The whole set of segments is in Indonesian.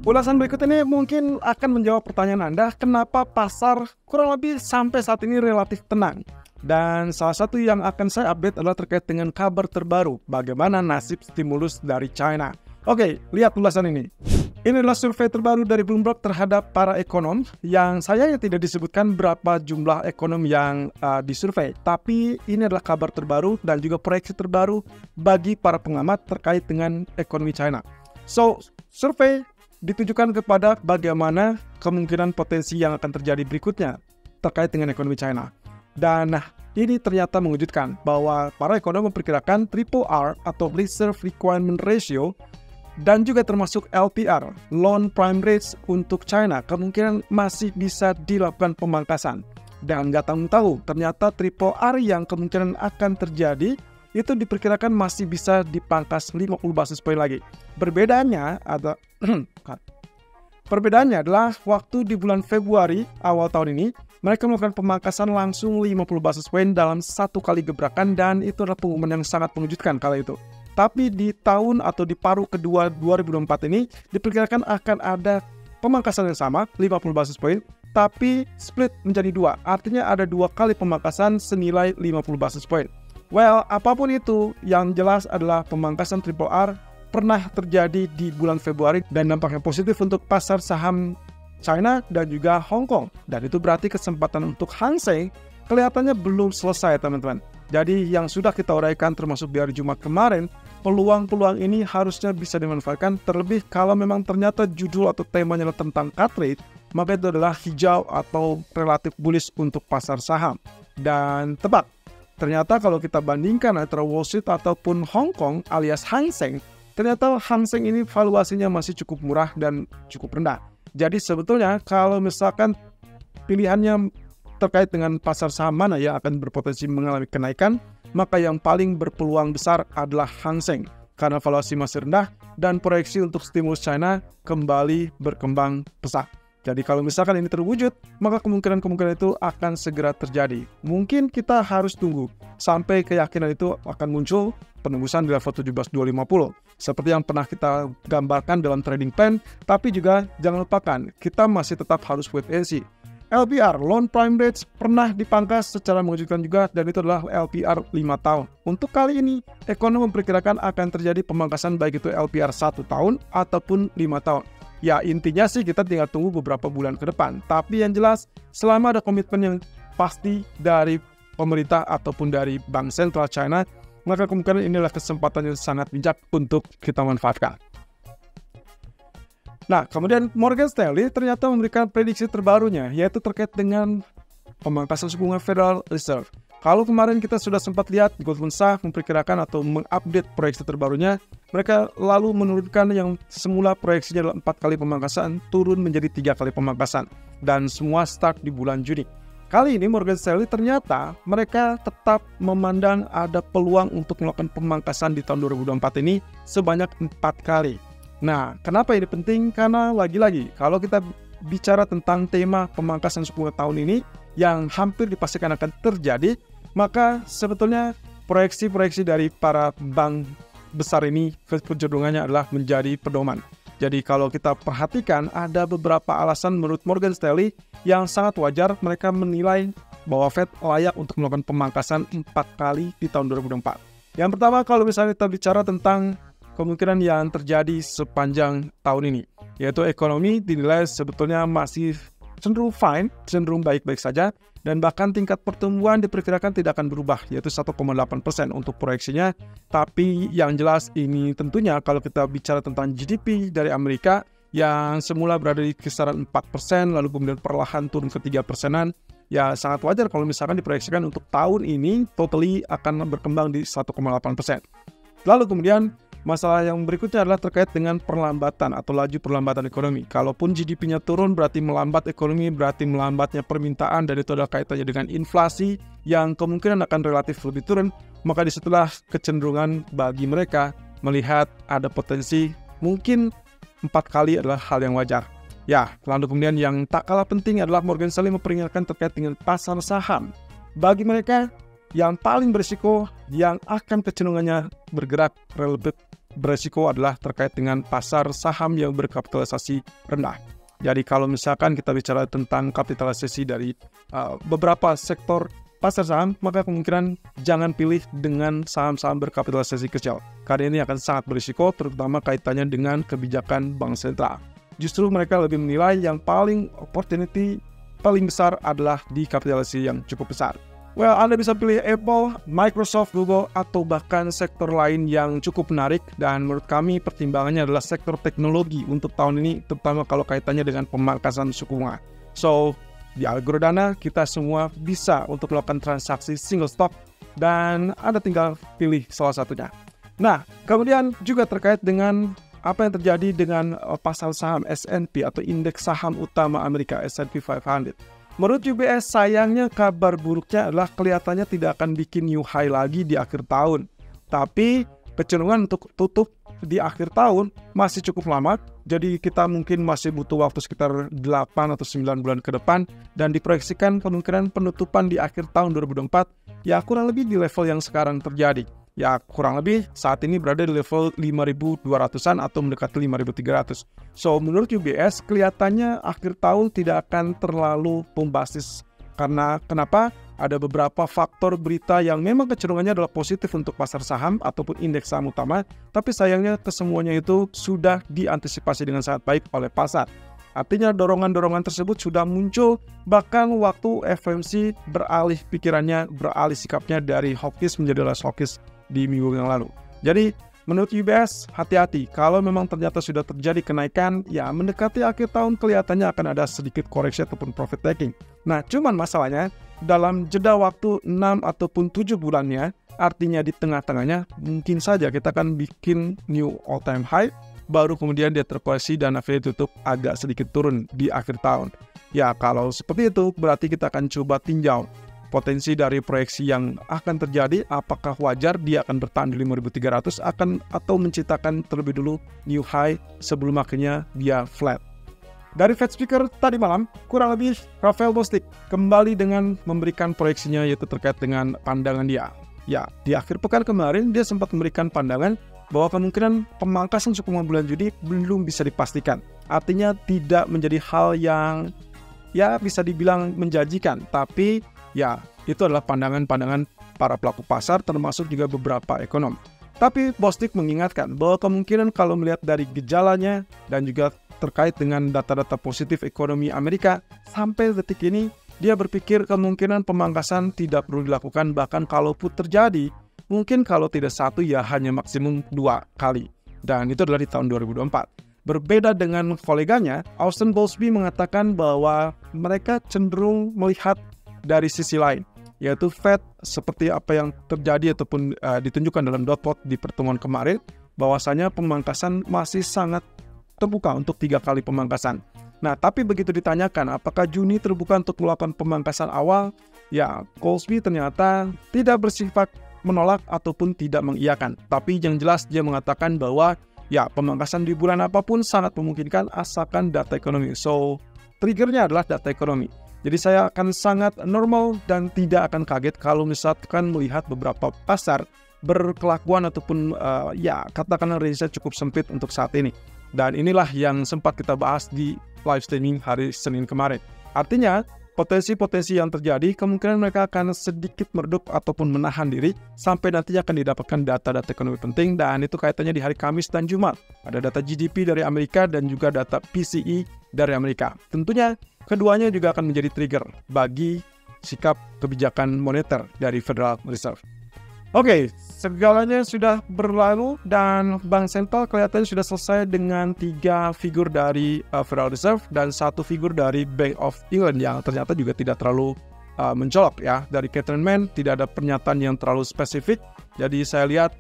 Ulasan berikut ini mungkin akan menjawab pertanyaan Anda, kenapa pasar kurang lebih sampai saat ini relatif tenang. Dan salah satu yang akan saya update adalah terkait dengan kabar terbaru, bagaimana nasib stimulus dari China. Oke, lihat ulasan ini. Ini adalah survei terbaru dari Bloomberg terhadap para ekonom, yang sayangnya tidak disebutkan berapa jumlah ekonom yang disurvei. Tapi ini adalah kabar terbaru dan juga proyeksi terbaru bagi para pengamat terkait dengan ekonomi China. So, survei ditujukan kepada bagaimana kemungkinan potensi yang akan terjadi berikutnya terkait dengan ekonomi China. Dan ini ternyata mengejutkan bahwa para ekonom memperkirakan triple R atau Reserve Requirement Ratio dan juga termasuk LPR, Loan Prime Rates untuk China, kemungkinan masih bisa dilakukan pemangkasan. Dan nggak tahu ternyata triple R yang kemungkinan akan terjadi itu diperkirakan masih bisa dipangkas 50 basis point lagi. Perbedaannya adalah waktu di bulan Februari awal tahun ini, mereka melakukan pemangkasan langsung 50 basis point dalam satu kali gebrakan, dan itu adalah pengumuman yang sangat mengejutkan kala itu. Tapi di tahun atau di paruh kedua 2024 ini diperkirakan akan ada pemangkasan yang sama, 50 basis point, tapi split menjadi dua. Artinya ada dua kali pemangkasan senilai 50 basis point. Well, apapun itu, yang jelas adalah pemangkasan triple R pernah terjadi di bulan Februari dan nampaknya positif untuk pasar saham China dan juga Hong Kong. Dan itu berarti kesempatan untuk Hang Seng kelihatannya belum selesai, teman-teman. Jadi yang sudah kita uraikan termasuk di hari Jumat kemarin, peluang-peluang ini harusnya bisa dimanfaatkan, terlebih kalau memang ternyata judul atau temanya tentang cut rate, maka itu adalah hijau atau relatif bullish untuk pasar saham. Dan tebak, ternyata kalau kita bandingkan antara Wall Street ataupun Hong Kong alias Hang Seng, ternyata Hang Seng ini valuasinya masih cukup murah dan cukup rendah. Jadi sebetulnya kalau misalkan pilihannya terkait dengan pasar saham mana yang akan berpotensi mengalami kenaikan, maka yang paling berpeluang besar adalah Hang Seng karena valuasi masih rendah dan proyeksi untuk stimulus China kembali berkembang pesat. Jadi kalau misalkan ini terwujud, maka kemungkinan itu akan segera terjadi. Mungkin kita harus tunggu sampai keyakinan itu akan muncul penembusan di level 17.250 seperti yang pernah kita gambarkan dalam trading plan. Tapi juga jangan lupakan, kita masih tetap harus wait and see. LPR, Loan Prime Rates, pernah dipangkas secara mengejutkan juga, dan itu adalah LPR 5 tahun. Untuk kali ini, ekonom memperkirakan akan terjadi pemangkasan baik itu LPR 1 tahun ataupun 5 tahun. Ya, intinya sih kita tinggal tunggu beberapa bulan ke depan. Tapi yang jelas, selama ada komitmen yang pasti dari pemerintah ataupun dari Bank Sentral China, maka kemungkinan inilah kesempatan yang sangat bijak untuk kita manfaatkan. Nah, kemudian Morgan Stanley ternyata memberikan prediksi terbarunya, yaitu terkait dengan pemangkasan suku bunga Federal Reserve. Kalau kemarin kita sudah sempat lihat Goldman Sachs memperkirakan atau mengupdate proyeksi terbarunya, mereka lalu menurunkan yang semula proyeksinya adalah 4 kali pemangkasan, turun menjadi 3 kali pemangkasan, dan semua start di bulan Juni. Kali ini Morgan Stanley ternyata mereka tetap memandang ada peluang untuk melakukan pemangkasan di tahun 2024 ini sebanyak 4 kali. Nah, kenapa ini penting? Karena lagi-lagi, kalau kita bicara tentang tema pemangkasan suku bunga tahun ini yang hampir dipastikan akan terjadi, maka sebetulnya proyeksi-proyeksi dari para bank besar ini kecenderungannya adalah menjadi pedoman. Jadi kalau kita perhatikan, ada beberapa alasan menurut Morgan Stanley yang sangat wajar mereka menilai bahwa Fed layak untuk melakukan pemangkasan 4 kali di tahun 2024. Yang pertama, kalau misalnya kita bicara tentang kemungkinan yang terjadi sepanjang tahun ini, yaitu ekonomi dinilai sebetulnya masih cenderung fine, cenderung baik-baik saja, dan bahkan tingkat pertumbuhan diperkirakan tidak akan berubah, yaitu 1,8% untuk proyeksinya. Tapi yang jelas ini tentunya kalau kita bicara tentang GDP dari Amerika yang semula berada di kisaran 4%, lalu kemudian perlahan turun ke 3%-an, ya sangat wajar kalau misalkan diproyeksikan untuk tahun ini totally akan berkembang di 1,8%. Lalu kemudian masalah yang berikutnya adalah terkait dengan perlambatan atau laju perlambatan ekonomi. Kalaupun GDP-nya turun berarti melambat ekonomi, berarti melambatnya permintaan, dan itu adalah kaitannya dengan inflasi yang kemungkinan akan relatif lebih turun. Maka disitulah kecenderungan bagi mereka melihat ada potensi mungkin 4 kali adalah hal yang wajar. Ya, lalu kemudian yang tak kalah penting adalah Morgan Stanley memperingatkan terkait dengan pasar saham. Bagi mereka, yang paling berisiko, yang akan kecenderungannya bergerak relatif berisiko adalah terkait dengan pasar saham yang berkapitalisasi rendah. Jadi kalau misalkan kita bicara tentang kapitalisasi dari beberapa sektor pasar saham, maka kemungkinan jangan pilih dengan saham-saham berkapitalisasi kecil. Karena ini akan sangat berisiko, terutama kaitannya dengan kebijakan bank sentral. Justru mereka lebih menilai yang paling opportunity paling besar adalah di kapitalisasi yang cukup besar. Well, Anda bisa pilih Apple, Microsoft, Google, atau bahkan sektor lain yang cukup menarik. Dan menurut kami pertimbangannya adalah sektor teknologi untuk tahun ini, terutama kalau kaitannya dengan pemangkasan suku bunga. So, di Algorodana kita semua bisa untuk melakukan transaksi single stock dan Anda tinggal pilih salah satunya. Nah, kemudian juga terkait dengan apa yang terjadi dengan pasar saham S&P atau indeks saham utama Amerika S&P 500. Menurut UBS, sayangnya kabar buruknya adalah kelihatannya tidak akan bikin new high lagi di akhir tahun. Tapi kecenderungan untuk tutup di akhir tahun masih cukup lama, jadi kita mungkin masih butuh waktu sekitar 8 atau 9 bulan ke depan, dan diproyeksikan kemungkinan penutupan di akhir tahun 2024 ya kurang lebih di level yang sekarang terjadi. Ya kurang lebih saat ini berada di level 5.200-an atau mendekati 5.300. So menurut UBS kelihatannya akhir tahun tidak akan terlalu bombastis. Karena kenapa? Ada beberapa faktor berita yang memang kecenderungannya adalah positif untuk pasar saham ataupun indeks saham utama, tapi sayangnya kesemuanya itu sudah diantisipasi dengan sangat baik oleh pasar. Artinya dorongan-dorongan tersebut sudah muncul, bahkan waktu FOMC beralih pikirannya, beralih sikapnya dari hawkish menjadi less hawkish di minggu yang lalu. Jadi menurut UBS, hati-hati kalau memang ternyata sudah terjadi kenaikan, ya mendekati akhir tahun kelihatannya akan ada sedikit koreksi ataupun profit taking. Nah, cuman masalahnya dalam jeda waktu 6 ataupun 7 bulannya, artinya di tengah-tengahnya mungkin saja kita akan bikin new all time high, baru kemudian dia terkoreksi dan akhirnya tutup agak sedikit turun di akhir tahun. Ya, kalau seperti itu berarti kita akan coba tinjau potensi dari proyeksi yang akan terjadi, apakah wajar dia akan bertahan di 5.300 atau menciptakan terlebih dulu new high sebelum akhirnya dia flat. Dari Fed Speaker tadi malam, kurang lebih Raphael Bostic kembali dengan memberikan proyeksinya yaitu terkait dengan pandangan dia. Ya, di akhir pekan kemarin dia sempat memberikan pandangan bahwa kemungkinan pemangkasan suku bunga bulan Juni belum bisa dipastikan. Artinya tidak menjadi hal yang ya bisa dibilang menjanjikan, tapi ya itu adalah pandangan-pandangan para pelaku pasar termasuk juga beberapa ekonom. Tapi Bostic mengingatkan bahwa kemungkinan kalau melihat dari gejalanya dan juga terkait dengan data-data positif ekonomi Amerika, sampai detik ini dia berpikir kemungkinan pemangkasan tidak perlu dilakukan, bahkan kalaupun terjadi, mungkin kalau tidak satu ya hanya maksimum 2 kali. Dan itu adalah di tahun 2024. Berbeda dengan koleganya, Austin Bowlesby mengatakan bahwa mereka cenderung melihat dari sisi lain, yaitu Fed seperti apa yang terjadi ataupun ditunjukkan dalam dot plot di pertemuan kemarin, bahwasanya pemangkasan masih sangat terbuka untuk 3 kali pemangkasan. Nah, tapi begitu ditanyakan apakah Juni terbuka untuk melakukan pemangkasan awal, ya Bowlesby ternyata tidak bersifat menolak ataupun tidak mengiyakan. Tapi yang jelas dia mengatakan bahwa ya pemangkasan di bulan apapun sangat memungkinkan asalkan data ekonomi. So, triggernya adalah data ekonomi. Jadi saya akan sangat normal dan tidak akan kaget kalau misalkan melihat beberapa pasar berkelakuan ataupun ya katakanlah range-nya cukup sempit untuk saat ini. Dan inilah yang sempat kita bahas di live streaming hari Senin kemarin. Artinya potensi-potensi yang terjadi kemungkinan mereka akan sedikit meredup ataupun menahan diri sampai nantinya akan didapatkan data-data ekonomi penting, dan itu kaitannya di hari Kamis dan Jumat. Ada data GDP dari Amerika dan juga data PCE dari Amerika. Tentunya keduanya juga akan menjadi trigger bagi sikap kebijakan moneter dari Federal Reserve. Oke, segalanya sudah berlalu dan Bank Sentral kelihatannya sudah selesai dengan 3 figur dari Federal Reserve dan 1 figur dari Bank of England yang ternyata juga tidak terlalu mencolok ya. Dari Catherine Mann tidak ada pernyataan yang terlalu spesifik. Jadi saya lihat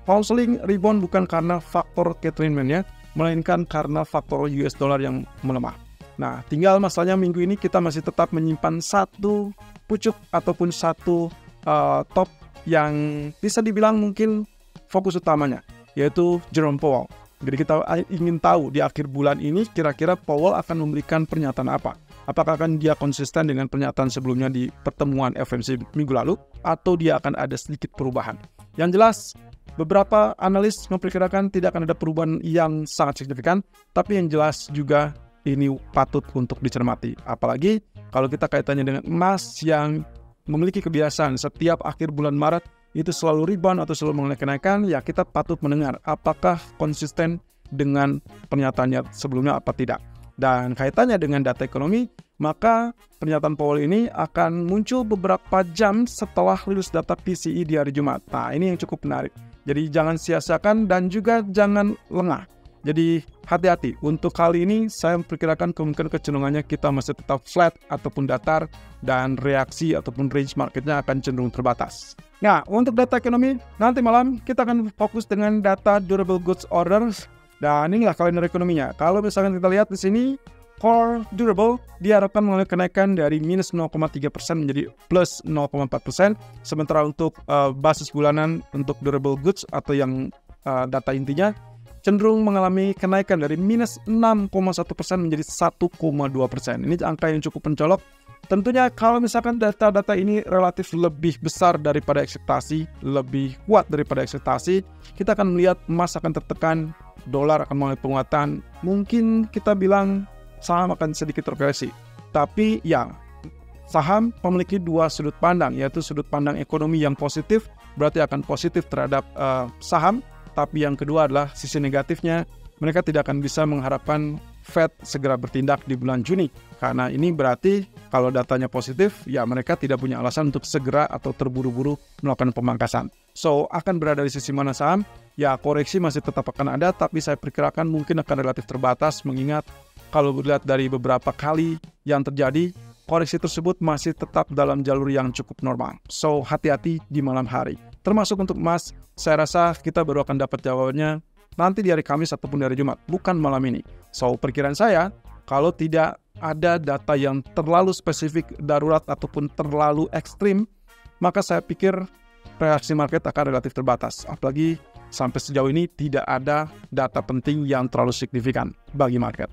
pound sterling rebound bukan karena faktor Catherine Mann ya, melainkan karena faktor US dollar yang melemah. Nah, tinggal masalahnya minggu ini kita masih tetap menyimpan 1 pucuk ataupun 1 top yang bisa dibilang mungkin fokus utamanya, yaitu Jerome Powell. Jadi kita ingin tahu di akhir bulan ini kira-kira Powell akan memberikan pernyataan apa. Apakah akan dia konsisten dengan pernyataan sebelumnya di pertemuan FOMC minggu lalu, atau dia akan ada sedikit perubahan. Yang jelas, beberapa analis memperkirakan tidak akan ada perubahan yang sangat signifikan, tapi yang jelas juga ini patut untuk dicermati. Apalagi kalau kita kaitannya dengan emas yang memiliki kebiasaan setiap akhir bulan Maret itu selalu rebound atau selalu mengalami kenaikan, ya kita patut mendengar apakah konsisten dengan pernyataannya sebelumnya apa tidak. Dan kaitannya dengan data ekonomi, maka pernyataan Powell ini akan muncul beberapa jam setelah rilis data PCE di hari Jumat. Nah, ini yang cukup menarik. Jadi jangan sia-siakan dan juga jangan lengah. Jadi hati-hati. Untuk kali ini saya memperkirakan kemungkinan kecenderungannya kita masih tetap flat ataupun datar, dan reaksi ataupun range marketnya akan cenderung terbatas. Nah, untuk data ekonomi, nanti malam kita akan fokus dengan data durable goods orders. Dan inilah kalender ekonominya. Kalau misalkan kita lihat di sini, core durable diharapkan mengalami kenaikan dari minus 0,3% menjadi plus 0,4%. Sementara untuk basis bulanan untuk durable goods atau yang data intinya cenderung mengalami kenaikan dari minus 6,1% menjadi 1,2%. Ini angka yang cukup mencolok. Tentunya kalau misalkan data-data ini relatif lebih besar daripada ekspektasi, lebih kuat daripada ekspektasi, kita akan melihat emas akan tertekan, dolar akan mengalami penguatan, mungkin kita bilang saham akan sedikit terkoreksi. Tapi ya, saham memiliki dua sudut pandang, yaitu sudut pandang ekonomi yang positif, berarti akan positif terhadap saham, tapi yang kedua adalah sisi negatifnya, mereka tidak akan bisa mengharapkan Fed segera bertindak di bulan Juni. Karena ini berarti kalau datanya positif, ya mereka tidak punya alasan untuk segera atau terburu-buru melakukan pemangkasan. So, akan berada di sisi mana saham? Ya, koreksi masih tetap akan ada, tapi saya perkirakan mungkin akan relatif terbatas, mengingat kalau dilihat dari beberapa kali yang terjadi, koreksi tersebut masih tetap dalam jalur yang cukup normal. So, hati-hati di malam hari. Termasuk untuk emas, saya rasa kita baru akan dapat jawabannya nanti di hari Kamis ataupun di hari Jumat, bukan malam ini. So, perkiraan saya, kalau tidak ada data yang terlalu spesifik, darurat, ataupun terlalu ekstrim, maka saya pikir reaksi market akan relatif terbatas. Apalagi sampai sejauh ini tidak ada data penting yang terlalu signifikan bagi market.